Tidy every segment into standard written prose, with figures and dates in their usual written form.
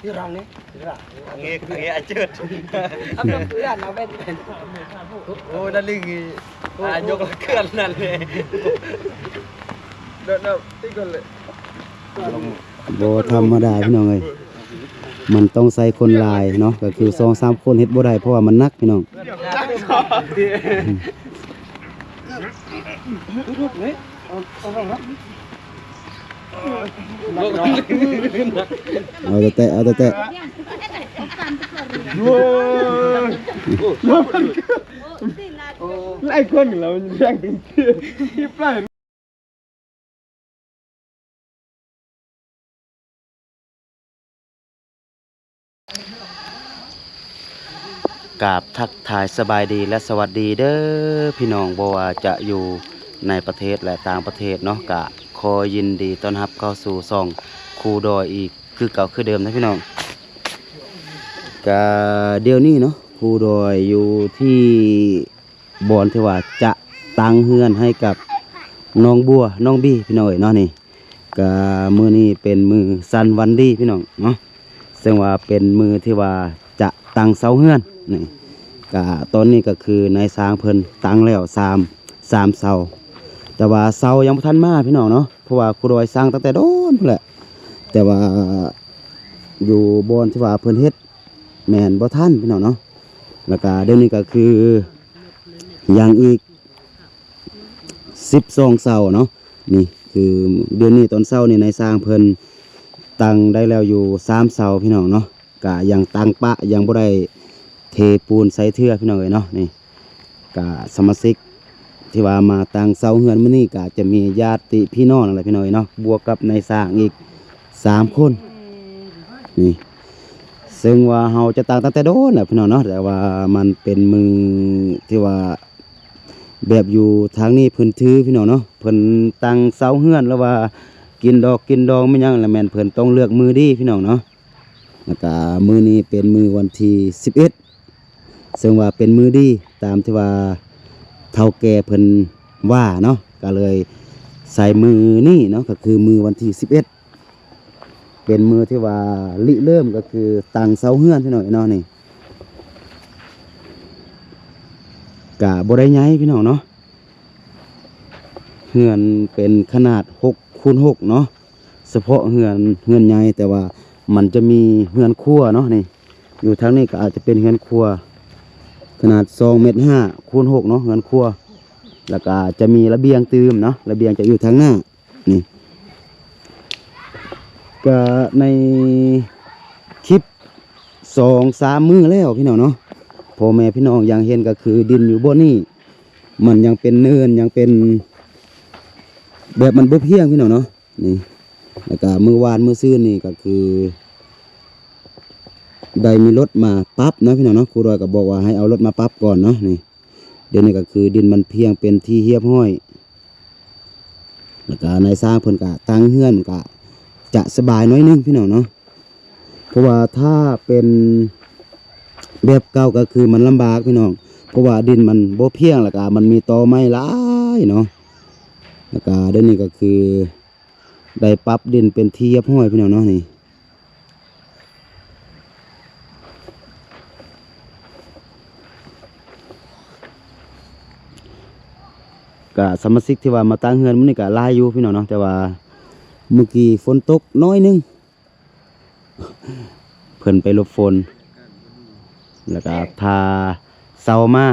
ที่รังนี้งี้อาเจิดเอาไปเพื่อนเอาไปโอ้นั่นลิงยกเคลื่อนนั่นเลยเดินที่ก่อนเลยโบธรรมดาพี่น้องเลยมันต้องใส่คนลายเนาะก็คือ2-3คนเฮ็ดบ่ได้เพราะว่ามันนักพี่น้องเอาแต่ไล่คนเราแรงที่ปลายกราบทักทายสบายดีและสวัสดีเด้อพี่น้องบ่ว่าจะอยู่ในประเทศและต่างประเทศเนาะกะขอยินดีต้อนรับเข้าสู่ช่องครูดอยอีกคือเก่าคือเดิมนะพี่น้องกะเดี๋ยวนี้เนาะครูดอยอยู่ที่บอนที่ว่าจะตั้งเฮือนให้กับน้องบัวน้องบี้พี่น้องเนาะนี่กะมื้อนี้เป็นมือซันวันดีพี่น้องเนาะซึ่งว่าเป็นมือที่ว่าจะตั้งเสาเฮือนนี่ก็ตอนนี้ก็คือนายสร้างเพิ่นตั้งแล้ว3เสาแต่ว่าเสายังบ่ทันมาพี่น้องเนาะเพราะว่าครูดอยสร้างตั้งแต่โดนพุ่นแหละแต่ว่าอยู่บอนที่ว่าเพิ่นเฮ็ดแม่นบ่ทันพี่น้องเนาะแล้วก็เดี๋ยวนี้ก็คือยังอีก12เสาเนาะนี่คือเดือนนี้ตอนเช้านี่นายสร้างเพิ่นตั้งได้แล้วอยู่3เสาพี่น้องเนาะก็ยังตั้งปะยังบ่ได้เทปูนใส่เทื่อพี่น้องเอ้ยเนาะนี่ก็สมาชิกที่ว่ามาตั้งเสาเฮือนมื้อนี้ก็จะมีญาติพี่น้องอะไรพี่น้องเอ้ยเนาะบวกกับนายสร้างอีก3คนนี่ซึ่งว่าเฮาจะตั้งตั้งแต่โดนน่ะพี่น้องเนาะแต่ว่ามันเป็นมือที่ว่าแบบอยู่ทางนี้เพิ่นถือพี่น้องเนาะเพิ่นตั้งเสาเฮือนแล้วว่ากินดอกไม่ยังแล้วแม่นเพิ่นต้องเลือกมือดีพี่น้องเนาะแล้วก็มือนี้เป็นมือวันที่11ซึ่งว่าเป็นมือดีตามที่ว่าเฒ่าแก่เพิ่นว่าเนาะก็เลยใส่มือนี่เนาะก็คือมือวันที่11เป็นมือที่ว่าริเริ่มก็คือตั้งเสาเฮือนพี่น้องเนาะนี่ก็บ่ได้ใหญ่พี่น้องเนาะเฮือนเป็นขนาด6x6เนาะเฉพาะเฮือนใหญ่แต่ว่ามันจะมีเฮือนครัวเนาะนี่อยู่ทางนี้ก็อาจจะเป็นเฮือนครัวขนาด2.5 เมตรคูณ6เนาะเฮือนครัวแล้วก็จะมีระเบียงตื่มเนาะระเบียงจะอยู่ทางหน้านี่ก็ในคลิป2-3 มื้อแล้วพี่น้องเนาะพ่อแม่พี่น้องยังเห็นก็คือดินอยู่บนนี้มันยังเป็นเนินยังเป็นแบบมันบ่เพียงพี่น้องเนาะนี่แล้วก็มื้อวานมื้อซื่นนี่ก็คือได้มีรถมาปรับนะพี่น้องเนาะครูดอยก็บอกว่าให้เอารถมาปรับก่อนเนาะนี่เดี๋ยวนี้ก็คือดินมันเพียงเป็นที่เรียบร้อยแล้วก็นายสร้างเพิ่นก็ตั้งเฮือนก็จะสบายน้อยนึงพี่น้องเนาะเพราะว่าถ้าเป็นแบบเก่าก็คือมันลำบากพี่น้องเพราะว่าดินมันบ่เพียงแล้วก็มันมีตอไม้หลายเนาะแล้วก็เดี๋ยวนี้ก็คือได้ปรับดินเป็นที่เรียบร้อยพี่น้องเนาะนี่ก็สมาชิกที่ว่ามาตั้งเฮือนมื้อนี้ก็หลายอยู่พี่น้องเนาะแต่ว่าเมื่อกี้ฝนตกน้อยนึงเพิ่นไปหลบฝนแล้วก็พาเสามา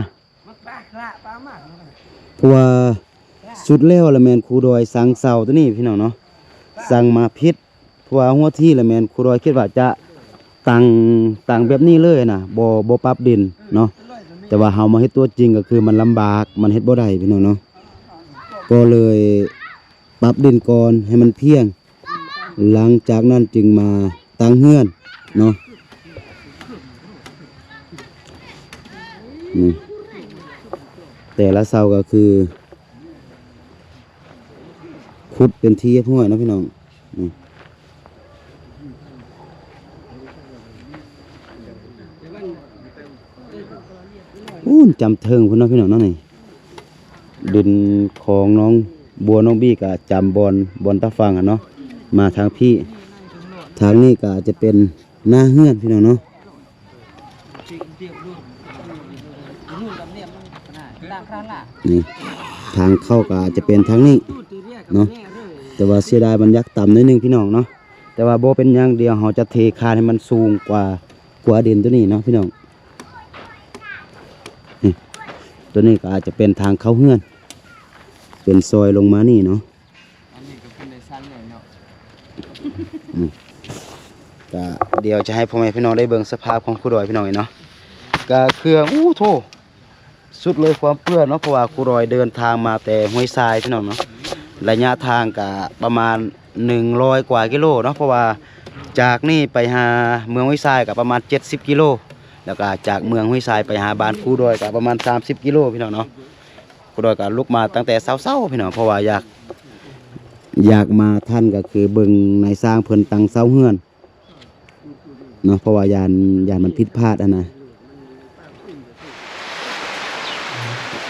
เพราะว่าสุดแล้วละแม่นครูดอยสั่งเสาตัวนี้พี่น้องเนาะสั่งมาผิดเพราะว่าหัวที่ละแม่นครูดอยคิดว่าจะตั้งแบบนี้เลยนะบ่ปรับดินเนาะแต่ว่าเฮามาเฮ็ดตัวจริงก็คือมันลำบากมันเฮ็ดบ่ได้พี่น้องเนาะก็เลยปรับดินก่อนให้มันเพียงหลังจากนั้นจึงมาตั้งเฮือนเนาะแต่ละเสาก็คือขุดเป็นที่ห้อยนะพี่น้องจำเทิงพุ่นนะพี่น้องนั่นนี่ดินของน้องบัวน้องบี้กับจำบอลตะฟังเนาะมาทางพี่ ทางนี้ก็จะเป็นหน้าเฮือนพี่น้องเนาะนี่ทางเข้าก็จะเป็นทางนี้เนาะแต่ว่าเสียดายมันยักต่ำนิดนึงพี่น้องเนาะแต่ว่าโบเป็นอย่างเดียวเราจะเทคานให้มันสูงกว่าดินตัวนี้เนาะพี่น้องนี่ตัวนี้ก็อาจจะเป็นทางเข้าเฮือนเป็นซอยลงมานี่เนาะอันนี้ก็เป็นในสั้นเลยเนาะ ก็เดี๋ยวจะให้พ่อแม่พี่น้องได้เบิ่งสภาพของครูดอยพี่น้องเนาะก็เครื่องโถสุดเลยความเปื้อนเนาะเพราะว่าครูดอยเดินทางมาแต่ห้วยทรายพี่น้องเนาะระยะทางก็ประมาณ100 กว่ากิโลเนาะเพราะว่าจากนี่ไปหาเมืองห้วยทรายก็ประมาณ70 กิโลแล้วก็จากเมืองห้วยทรายไปหาบ้านครูดอยก็ประมาณ30 กิโลพี่น้องเนาะครูดอยก็ลุกมาตั้งแต่เช้าๆพี่น้องเพราะว่าอยากมาท่านก็คือเบิ่งในสร้างเพิ่นตั้งเสาเฮือนเนาะเพราะว่ายานมันผิดพลาดนะ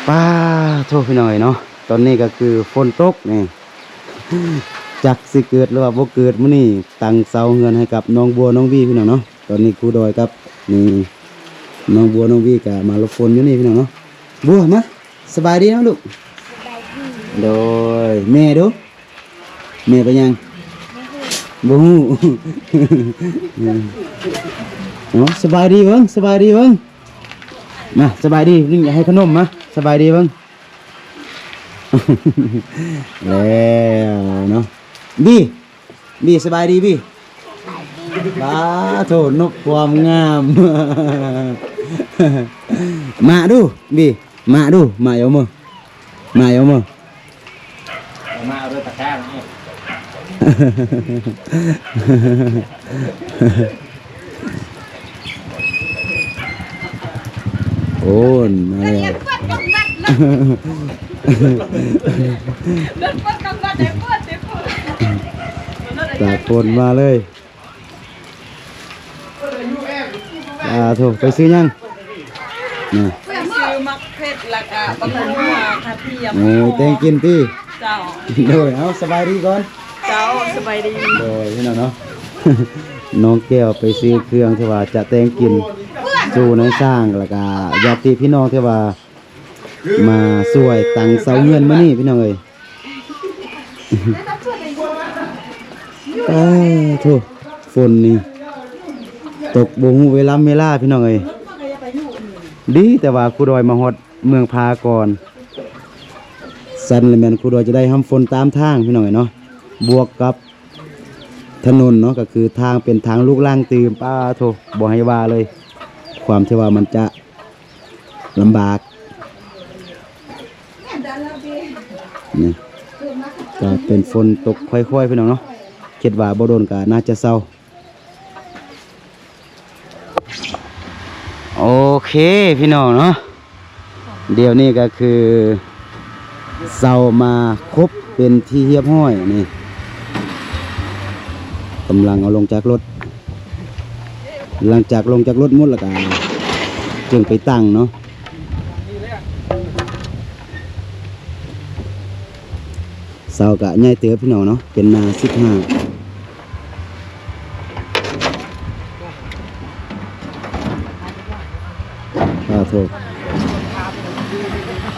ป้าโทษพี่หน่อยเนาะตอนนี้ก็คือฝนตกนี่จักสิเกิดหรือว่าบ่เกิดมื้อนี้ตั้งเสาเฮือนให้กับน้องบัวน้องวีพี่น้องเนาะตอนนี้ครูดอยครับนี่น้องบัวน้องวีก็มาหลบฝนอยู่นี่พี่น้องเนาะบัวมาสบายดีเนาะลูกโดยแม่ดูแม่ไปยังบ่ฮู้ สบายดีเบิ่งสบายดีเบิ่งมาสบายดีนี่อยากให้ขนมมาสบายดีเบิ่ง แล้วเนาะบีสบายดีบีบ้าโถนกความงาม มาดูบีมาดูมาเอามือมาเอามือมาเอาด้วยตะแคงนี่ โอ้นมาแล้วตากฝนมาเลยโถไปซื้อยังนี่ ซื้อมักเผ็ดแล้วก็บะหมี่หัวกระเทียม โอ้แตงกินที่ เจ้า โดยเอาสบายดีก่อน เจ้าสบายดี โดยพี่น้องเนาะ น้องแก้วไปซื้อเครื่องที่ว่าจะแต่งกินสู่ในสร้างแล้วก็ญาติพี่น้องที่ว่ามาช่วยตั้งเสาเงินมานี่พี่น้องเอ้ย โถฝนนี่ตกบ่ฮู้เวลาพี่น้องเอ้ยดีแต่ว่าครูดอยมาฮอดเมืองพาก่อนสันเลยแม่นครูดอยจะได้ห้ำฝนตามทางพี่น้องเอ้ยเนาะบวกกับถนนเนาะก็คือทางเป็นทางลูกล่างตื่มป้าโถบ่ให้ว่าเลยความที่ว่ามันจะลำบากนี่ก็เป็นฝนตกค่อยๆพี่น้องเนาะคิดว่าบ่โดนก็น่าจะเศร้าโอเคพี่น้องเนาะเดี๋ยวนี้ก็คือเศร้ามาครบเป็นที่เรียบร้อยนี่กำลังเอาลงจากรถหลังจากลงจากรถหมดแล้วก็จึงไปตั้งเนาะเสากะใหญ่เตือพี่น้องเนาะเป็นนา15โทษ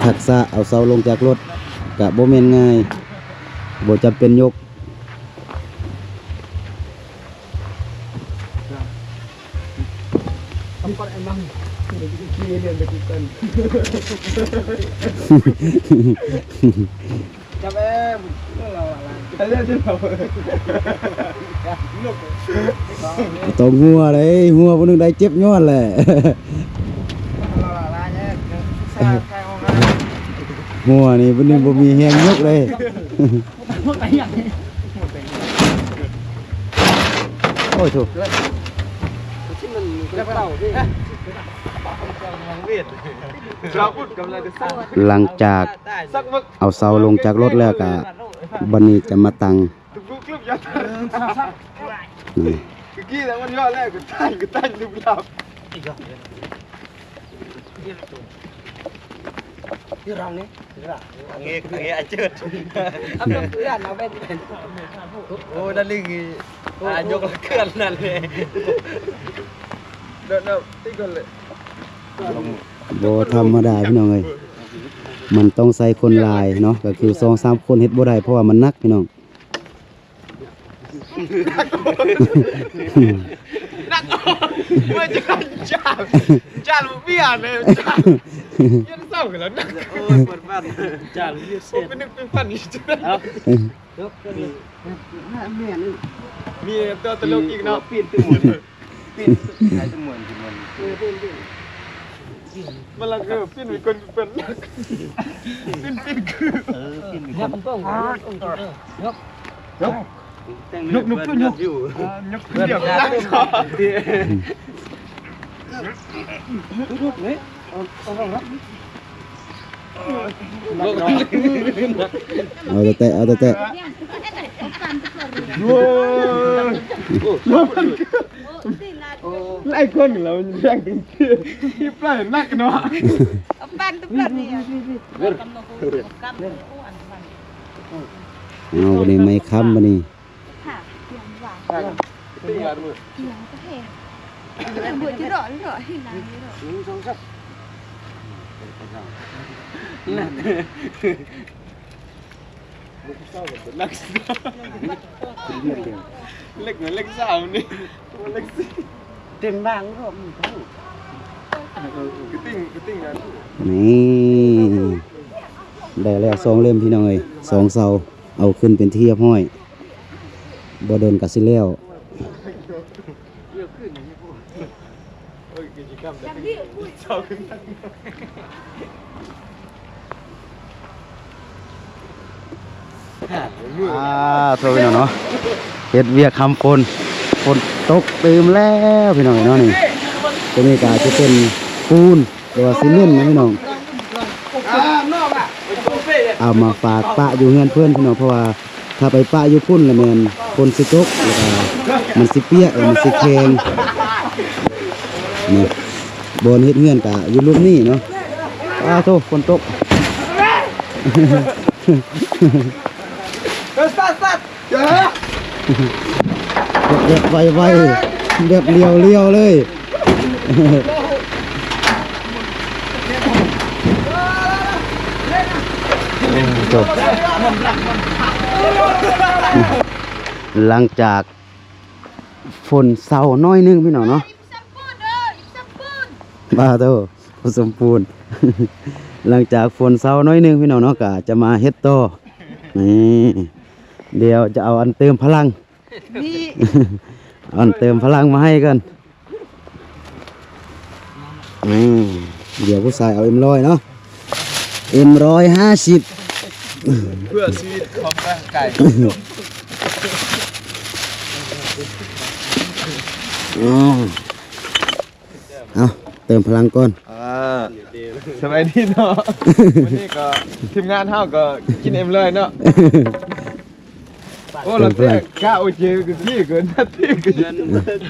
ทักษะเอาเสาลงจากรถกะบ่แม่นง่ายบ่จำเป็นยกจับเอ็มเราอะไรเรื่องที่เราต้องหัวเลยหัวพวกนึงได้เจ็บย้อนแหละหัวนี่พวกนึงบ่มีแฮงยกเลยโอ้ยถูกหลังจากเอาเสาลงจากรถแล้วก็บัดนี้จะมาตั้งกี้แล้วมันยอดแรกก็ตั้งรูปลับที่รังนี้เงี้ยเจิดเอาเพื่อนเอาเป็นโอ้ดันลิง ยกละเคลื่อนนั่นเลยเดินตีกันเลย บ่ธรรมดาพี่น้องเอ้ยมันต้องใส่คนหลายเนาะก็คือ2-3คนเฮ็ดบ่ได้เพราะว่ามันหนักพี่น้อง นักไม่จะจ้าลูกเบี้ยเลยจ้ายันเศร้ากันแล้วนักโอ้ยปวดบ้านจ้าลูกเบี้ยเสียเป็นนึกเป็นฟันอีกจุดมีตัวตลกอีกเนาะปีนตึ้งหมดปีนไหนตึ้งหมดมันละก็ปีนมีคนเป็นปีนคือเนี่ยมันต้องยกขึ้นยกอยู่ยกขึ้นเดี๋ยวนั่งคอลุกเลยเอาแต่เอาแต่ ไล่คนเราแย่งกันที่ปลายนักเนาะ Pan tu plan ni. เอาวันนี้ไม่ค้ำวันนี้ ตีกันมือ Buat jerok hilang jerok. นักเล็กเหมือนเล็กสาวนี่เล็กสิ เต็มบ้างรอบนี้ กระติ้งกัน นี่ได้แล้ว2เล่มพี่น้องเอ้ย2เสาเอาขึ้นเป็นที่เรียบร้อยบ่โดนกัสิแล้ว โอ้ยกิจกรรมแบบเศร้าขึ้นนักโทษพี่น้องเนาะเฮ็ดเวียกคำฝนตกตื่มแล้วพี่น้องเนาะนี่ตัวนี้ก็จะเป็นปูนหรือว่าซีเมนต์นะพี่น้องเอามาฝากปะอยู่เฮือนเพื่อนพี่น้องเพราะว่าถ้าไปปะอยู่พุ่นละแม่นฝนสิตกแล้วก็มันสิเปียกแล้วมันสิแข็งนี่บนเฮ็ดเฮือนก็อยู่รูปนี้เนาะโทษฝนตก สัตว์เจ้า แบบไวๆแบบเลียวๆเลยจบหลังจากฝนเศร้าน้อยนึงพี่น้องเนาะบ้าเต้าผสมปูน หลังจากฝนเศร้าน้อยนึงพี่น้องเนาะก็จะมาเฮ็ดต่อนี่เดี๋ยวจะเอาอันเติมพลัง อันเติมพลังมาให้กันเดี๋ยวผู้ชายเอาM100เนาะM150เพื่อชีวิตของร่างกาย เอาเติมพลังก่อน สบายดีเนาะวันนี้ก็ทีมงานเฮาก็กินเอ็มเลยเนาะโอ้เราเตะกล้าโอเคคือที่เกินนาทีเกิน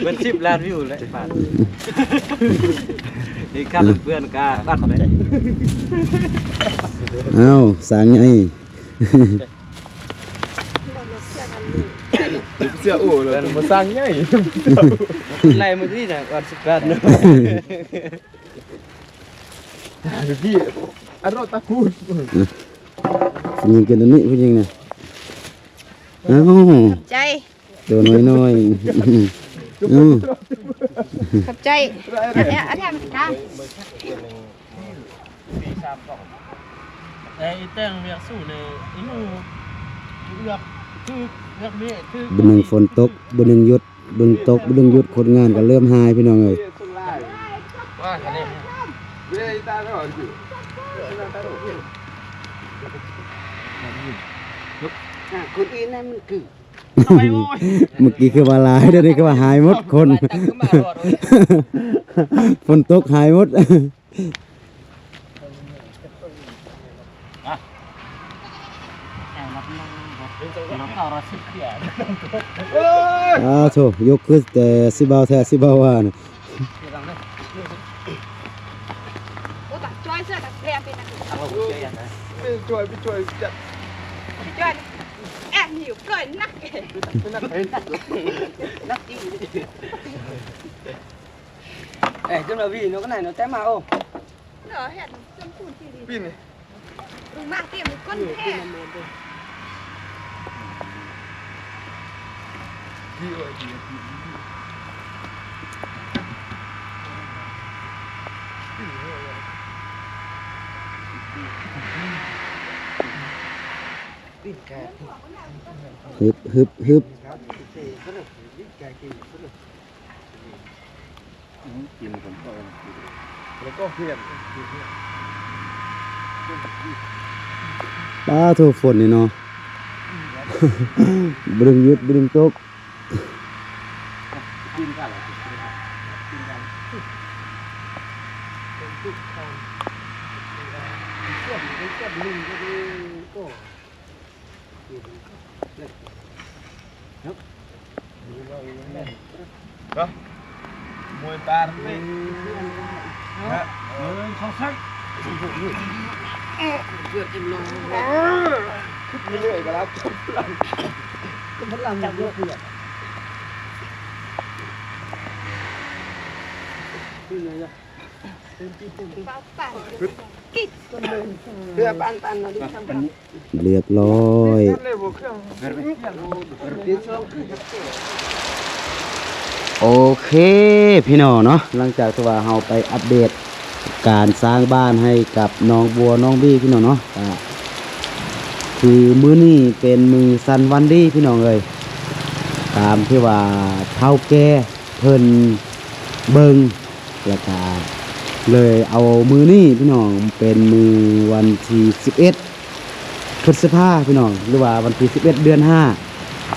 เป็น10 ล้านวิวเลยป่านนี่กล้าเพื่อนกล้าบัดเลย เอาสางไง เสื้ออู่เลยมาสร้างใหญ่ ไล่มาที่น่ะก่อน18เนาะ พี่อารมณ์ตะคูด ผู้หญิงกินอันนี้ผู้หญิงเนี่ยเอ้า Cai. ตัวน้อยๆ Khap cai. Ada ada kan. ไอ้แต่งเรียกสู้เลยอีหนูเลือกคือเลือกนี่คือ บุญหนึ่งฝนตกบุญหนึ่งหยุดบุญตกบุญหนึ่งหยุดคนงานก็เริ่มหายพี่น้องเลย ว่ากันเนี่ยเว้ยตาหน่อยสิ คนอื่นนั่นมันคือ เมื่อกี้คือว่าหลายเดี๋ยวนี้คือว่าหายหมดคน ฝนตกหายหมด โถยกขึ้นแต่สิเบาแท้สิเบาว่านะ Oh tak cuai saya tak lihat pina. พี่ช่วยจัด Cuai. นหิวปล่อยนักเอง นักจริงcái mà vì nó cái này nó té mà ô เหรอเห็นจนพูดที่ดี pin này มึงมาเตรียมก้นแท้ đi rồi đi pin cả ฮึบ แล้วก็เพียน ป้าโทฝนนี่เนาะ บดึงยุดบดึงตก pin cả là pin cả đó mùi ta đi không sắc lười cả lắmเป้าปั่นกิ๊กเรือปั่นเราดิทำ เรียบร้อย เลยบวกเครื่อง โอเคพี่น้องเนาะหลังจากที่ว่าเราไปอัปเดตการสร้างบ้านให้กับน้องบัวน้องบี้พี่น้องเนาะคือมื้อนี้เป็นมือซันวันดีพี่น้องเลยตามที่ว่าเฒ่าแก่เพิ่นเบิงแล้วก็เลยเอามือนี้พี่น้องเป็นมือวันที่11พฤษภาพี่น้องหรือว่าวันที่11เดือน5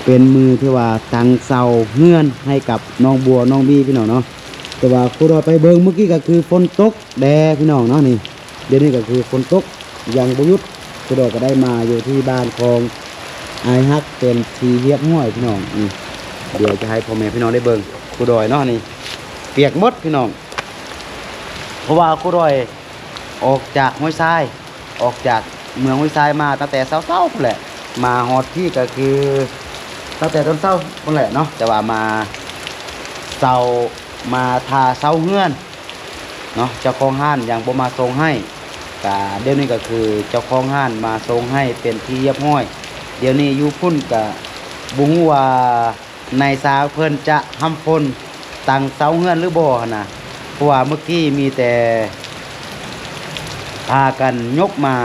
เป็นมือที่ว่าตั้งเสาเฮือนให้กับน้องบัวน้องบี้พี่น้องเนาะแต่ว่าผู้รอไปเบิงเมื่อกี้ก็คือฝนตกแดพี่น้องเนาะนี่เดี๋ยวนี้ก็คือฝนตกยังบ่หยุดผู้รอก็ได้มาอยู่ที่บ้านของไอฮักเป็นทีเรียบห้อยพี่น้องเดี๋ยวจะให้พ่อแม่พี่น้องได้เบิงผู้ดอยเนาะนี่เปียกหมดพี่น้องเพราะว่าผู้ดอยออกจากห้วยทรายออกจากเมืองห้วยทรายมาตั้งแต่เช้าๆแหละมาฮอดที่ก็คือตั้งแต่ต้นเช้านั่นแหละเนาะแต่ว่ามาเสามาทาเสาเฮือนเนาะเจ้าของห้านยังบ่มาส่งให้ก็เดี๋ยวนี้ก็คือเจ้าของห้านมาส่งให้เป็นที่เรียบร้อยเดี๋ยวนี้อยู่พุ่นก็บ่ฮู้ว่าในสาวเพิ่นจะทำฝนตั้งเสาเฮือนหรือบ่หั่นน่ะเพราะว่าเมื่อกี้มีแต่พากันยกมา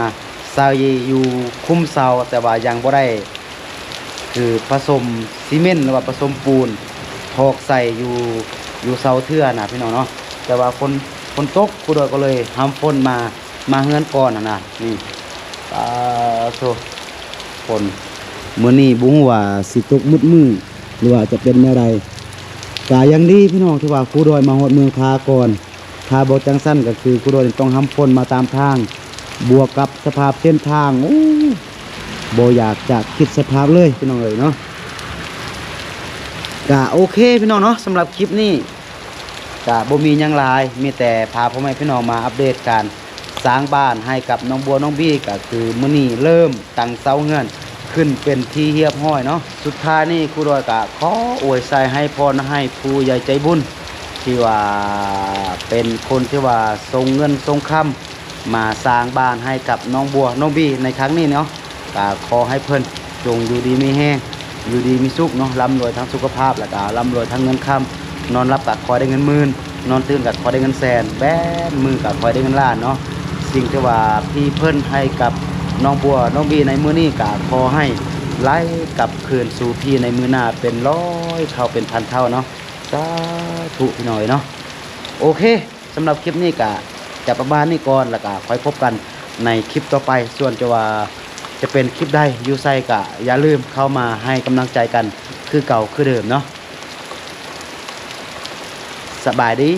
ใส่อยู่คุมเสาแต่ว่ายังบ่ได้คือผสมซีเมนต์หรือว่าผสมปูนทอกใส่อยู่เสาเทื่อน่ะพี่น้องเนาะแต่ว่าฝนตกผู้โดยก็เลยทำฝนมาเฮือนก่อนน่ะนี่โซฝนมื้อนี้บ่ฮู้ว่าสิตกมืดมื้อหรือว่าจะเป็นแนวใดก็ยังดีพี่น้องที่ว่าผู้โดยมาฮอดเมืองทาก่อนถ้าบ่จังซั่นก็คือผู้โดยต้องทำฝนมาตามทางบวกกับสภาพเส้นทางโอ้บ่อยากจะคิดสภาพเลยพี่น้องเอ้ยเนาะก็โอเคพี่น้องเนาะสำหรับคลิปนี้ก็บ่มีหยังหลายมีแต่พาพ่อแม่พี่น้องมาอัปเดตการสร้างบ้านให้กับน้องบัวน้องบี้ก็คือมื้อนี้เริ่มตั้งเสาเฮือนขึ้นเป็นที่เรียบร้อยเนาะสุดท้ายนี่ครูดอยก็ขออวยใส่ให้พรให้ผู้ใหญ่ใจบุญที่ว่าเป็นคนที่ว่าส่งเงินส่งคำมาสร้างบ้านให้กับน้องบัวน้องบี้ในครั้งนี้เนาะก็ขอให้เพิ่นจงอยู่ดีมีแห้งอยู่ดีมีสุขเนาะร่ำรวยทั้งสุขภาพแล้วก็ร่ำรวยทั้งเงินคำนอนรับก็ขอได้เงินหมื่นนอนตื่นก็ขอได้เงินแสนแบนมือก็ขอได้เงินล้านเนาะสิ่งที่ว่าพี่เพิ่นให้กับน้องบัวน้องบี้ในมื้อนี้ก็ขอให้ไหลกลับคืนสู่พี่ในมื้อหน้าเป็นร้อยเท่าเป็นพันเท่าเนาะสาธุพี่น้อยเนาะโอเคสำหรับคลิปนี้ก็จะประมาณนี้ก่อนแล้วก็ค่อยพบกันในคลิปต่อไปส่วนจะว่าจะเป็นคลิปใดอยู่ไสก็อย่าลืมเข้ามาให้กำลังใจกันคือเก่าคือเดิมเนาะสบายดี